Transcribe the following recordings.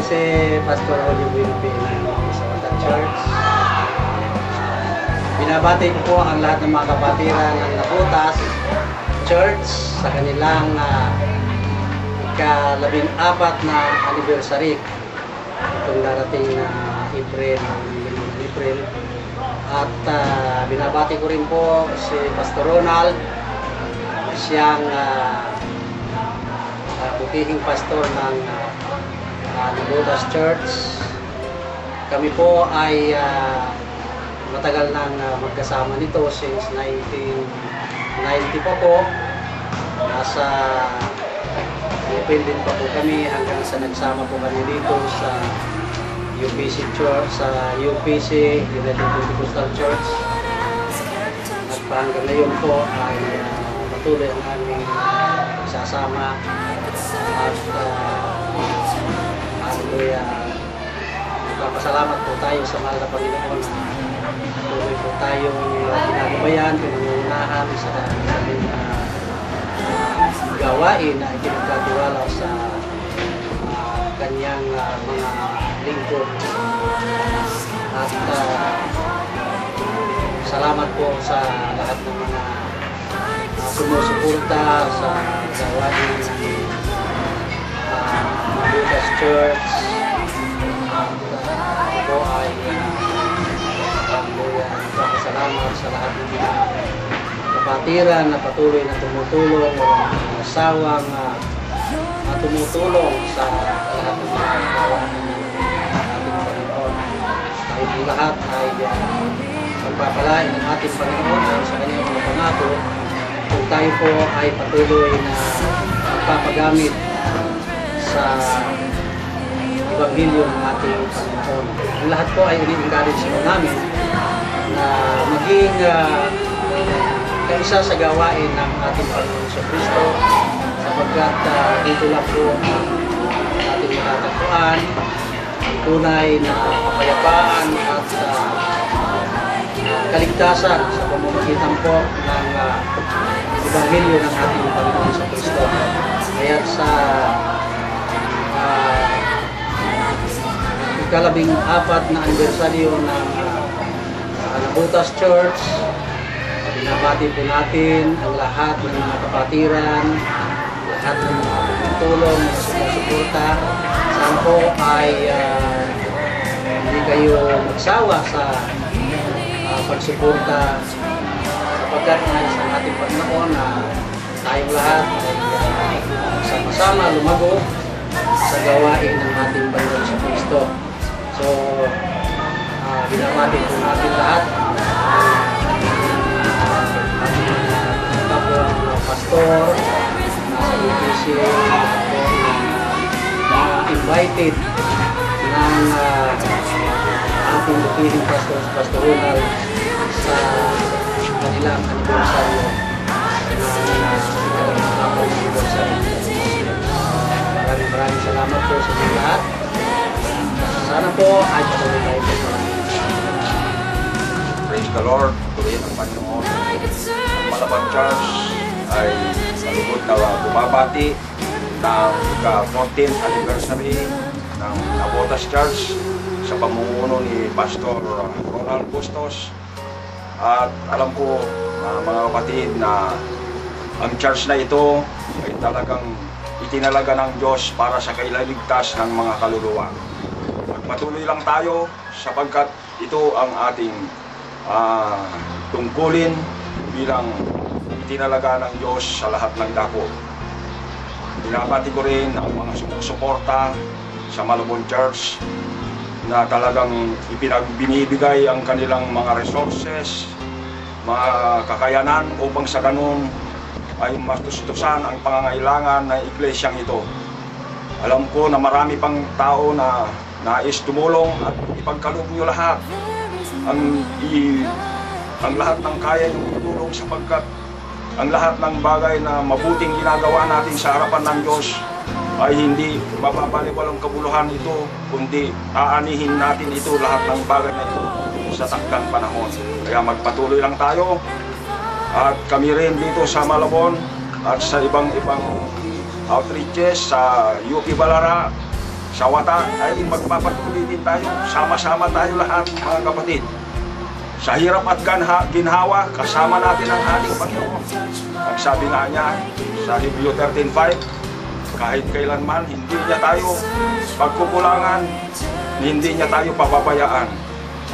si Pastor Oliver ng Samaritan Church. Binabati ko po ang lahat ng mga kapatiran ng Nabutas Church sa kanilang ika-14 na anniversary. Itong darating na April. At binabati ko rin po si Pastor Ronald, siyang butihing pastor ng Nabutas Church. Kami po ay matagal nang magkasama nito since 1990 pa po. Nasa independent pa po kami hanggang sa nagsama po kami dito sa UPC Church, sa UPC United Pentecostal Church. At hanggang ngayon po ay patuloy ang aming sasama at nagpapasalamat po tayo sa mahal na Panginoon na patuloy po tayong ginagabayan, pinangungunahan sa aming gawain na itinagkatiwala sa kanyang mga lingkod. At salamat po sa lahat ng mga sumusuporta sa gawain ng Nabutas Church. At po ay nagpapasalamat sa lahat ng mga kapatiran na patuloy na tumutulong, walang asawang tumutulong sa lahat ng mga gawain ng ating Panginoon. Tayo po lahat ay magpapalain ng ating Panginoon sa kanyang mga pangako kung tayo po ay patuloy na magpapagamit sa Ebanghelyo ng ating Panginoon. Ang lahat po ay ini-encourage po namin na maging kaisa sa gawain ng ating Panginoon sa Kristo, sapagkat dito lang po ang ating matatagpuan, tunay na kapayapaan at kaligtasan sa pamamagitan po ng Ebanghelyo ng ating Panginoon sa Kristo. Kaya sa ika-14 na anibersaryo ng Nabutas Church, binabati po natin ang lahat ng mga kapatiran, lahat ng mga tulong na sumusuporta. Saan po ay hindi kayo magsawa sa pagsuporta, sapagkat nais ang ating Panginoon na tayong lahat ay sama-sama lumago sa gawain ng ating Panginoon sa Kristo. So, binabati po natin lahat pastor, nasa UPC, mga invited ng ating butihing pastor, Pastor Ronald, sa kanilang anibersaryo Maraming salamat po sa mga lahat. Sana po ay patuloy tayo po. Praise the Lord, tuloy ng Panginoon. Ang Malaban Church ay malugod na bumabati ng ika-14th anniversary ng Nabutas Church sa pamumuno ni Pastor Ronald Bustos. At alam ko, mga kapatid, na ang church na ito ay talagang itinalaga ng Diyos para sa kailaligtas ng mga kaluluwa. Magpatuloy lang tayo sapagkat ito ang ating tungkulin bilang itinalaga ng Diyos sa lahat ng dako. Binabati ko rin ang mga sumusuporta sa Malabon Church na talagang binibigay ang kanilang mga resources, mga kakayanan upang sa ganun ay matustusan ang pangangailangan ng iglesyang ito. Alam ko na marami pang tao na nais tumulong at ipagkaloob nyo lahat ang lahat ng kaya nyo itulong, sapagkat ang lahat ng bagay na mabuting ginagawa natin sa harapan ng Diyos ay hindi mababalik walang kabuluhan ito, kundi aanihin natin ito, lahat ng bagay na ito sa takdang panahon. Kaya magpatuloy lang tayo. At kami rin dito sa Malabon at sa ibang outreaches sa UP Balara, sa wata ay magpapatuloy din tayo. Sama-sama tayo lahat, mga kapatid. Sa hirap at ginhawa, kasama natin ang ating Panginoon. Ang sabi nga niya sa Hebreo 13:5, kahit kailanman hindi niya tayo pagkukulangan, hindi niya tayo pababayaan.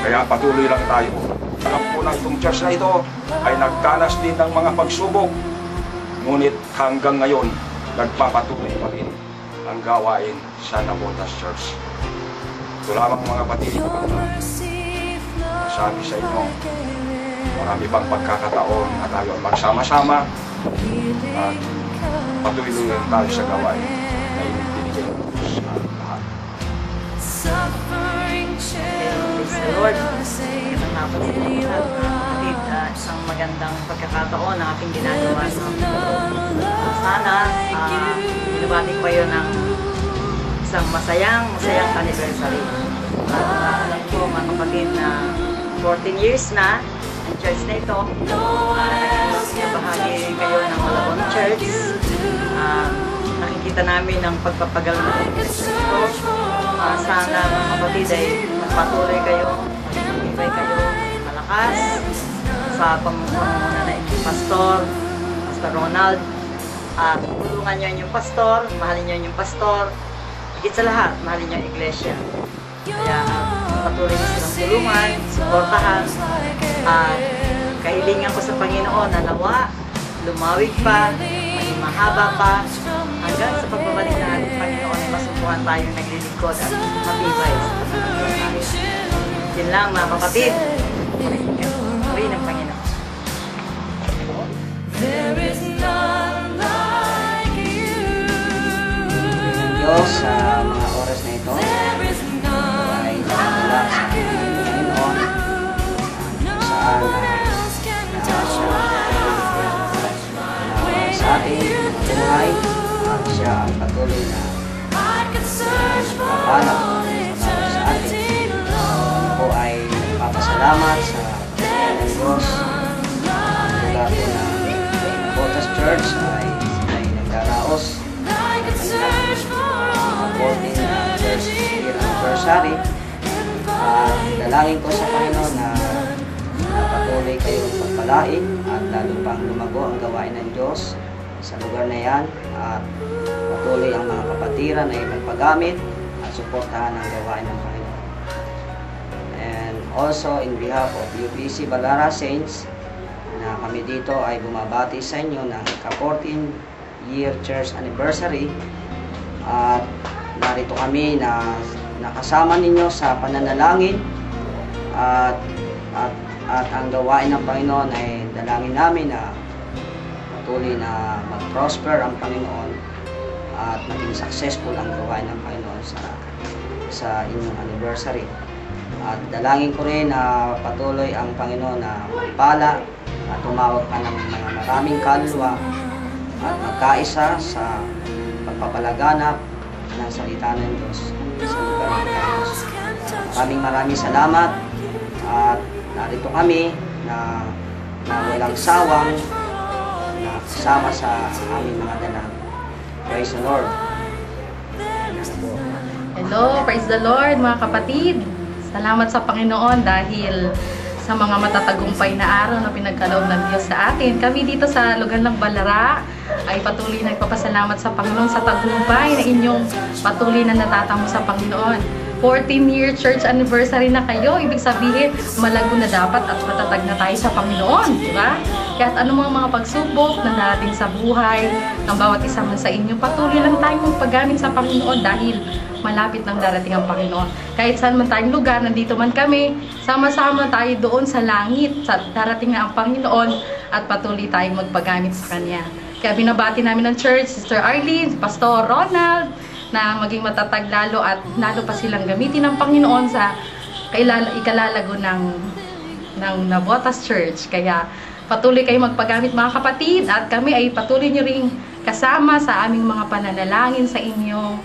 Kaya patuloy lang tayo. Alam ko na itong church na ito ay nagdanas din ng mga pagsubok. Ngunit hanggang ngayon, nagpapatuloy pa rin ang gawain sa Navotas Church. Ito lamang mga kapatid, sabi sa inyo, marami pang pagkakataon na tayo magsama-sama at patuloy lang tayo sa gawain na ibinigay ng Diyos sa lahat. Praise the Lord. Magandang hapon sa inyo lahat, mga kapatid. Isang magandang pagkakataon na ating ginagawa. Sana binabati ko kayo ng isang masayang anniversary. Alam ko mga kapatid na 14 years na ang church na ito. Naging bahagi kayo ng Malabon Church. Nakikita namin ang pagpapagal ng church ito. Sana mga kapatid ay magpatuloy kayo, magpapibay kayo malakas sa pamumuno na inyong Pastor Ronald. Tulungan niyo yung pastor, mahalin niyo yung pastor. Higit sa lahat, mahalin niyo ang iglesia. Kaya patuloy niyo silang tulungan, suportahan. Kahilingan ko sa Panginoon na nawa, lumawig pa, maging mahaba pa, hanggang sa pagbabalik ng ating Panginoon, masubukan tayong naglilingkod at mabibay sa pagkakataon tayo. Yun lang mga kapatid, purihin ng Panginoon. There is none like you. Diyos, sa mga oras na ito, There is none ay nakakala sa ating Panginoon saan sa ating buhay at siya ang patuloy na I could search for kapalag all para sa atin. eternity Ako ay nagpapasalamat sa Panginoon ng Diyos. Ang lugar ko ng Navotas Church ay nagdaraos I could search for all 14 na first year anniversary. Dalangin ko sa Panginoon na patuloy kayong pagpalain at lalo pang lumago ang gawain ng Diyos sa lugar na yan at patuloy ang mga kapatiran ay magpagamit at suportahan ang gawain ng Panginoon. And also in behalf of UPC Balara Saints na kami dito ay bumabati sa inyo ng ika-14 year church anniversary at narito kami na nakasama ninyo sa pananalangin at ang gawain ng Panginoon ay dalangin namin na patuloy na mag-prosper ang Panginoon at maging successful ang gawain ng Panginoon sa inyong anniversary. At dalangin ko rin na patuloy ang Panginoon na magpala at tumawag ka ng mga maraming kaluluwa at magkaisa sa pagpapalaganap ng salita ng Diyos sa lugar ng Diyos. Maraming salamat at narito kami na walang sawang na kasama sa aming mga dalangin. Praise the Lord. Hello, praise the Lord mga kapatid. Salamat sa Panginoon dahil sa mga matatagumpay na araw na pinagkaloob ng Diyos sa atin. Kami dito sa lugar ng Balara ay patuloy na nagpapasalamat sa Panginoon sa tagumpay na inyong patuloy na natatamo sa Panginoon. 14-year church anniversary na kayo. Ibig sabihin, malago na dapat at matatag na tayo sa Panginoon. Diba? Kahit anong mga pagsubok na narating sa buhay ng bawat isa man sa inyo, patuloy lang tayong magpagamit sa Panginoon dahil malapit nang darating ang Panginoon. Kahit saan man tayong lugar, nandito man kami, sama-sama tayo doon sa langit. Darating na ang Panginoon at patuloy tayong magpagamit sa Kanya. Kaya binabati namin ng church, Sister Arlene, Pastor Ronald, na maging matatag lalo at lalo pa silang gamitin ng Panginoon sa ikalalago ng Navotas Church. Kaya patuloy kayo magpagamit mga kapatid at kami ay patuloy nyo ring kasama sa aming mga pananalangin sa inyo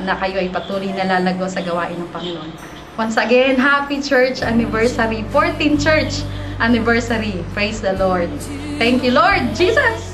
na kayo ay patuloy na lalago sa gawain ng Panginoon. Once again, happy church anniversary, 14th church anniversary. Praise the Lord. Thank you, Lord Jesus!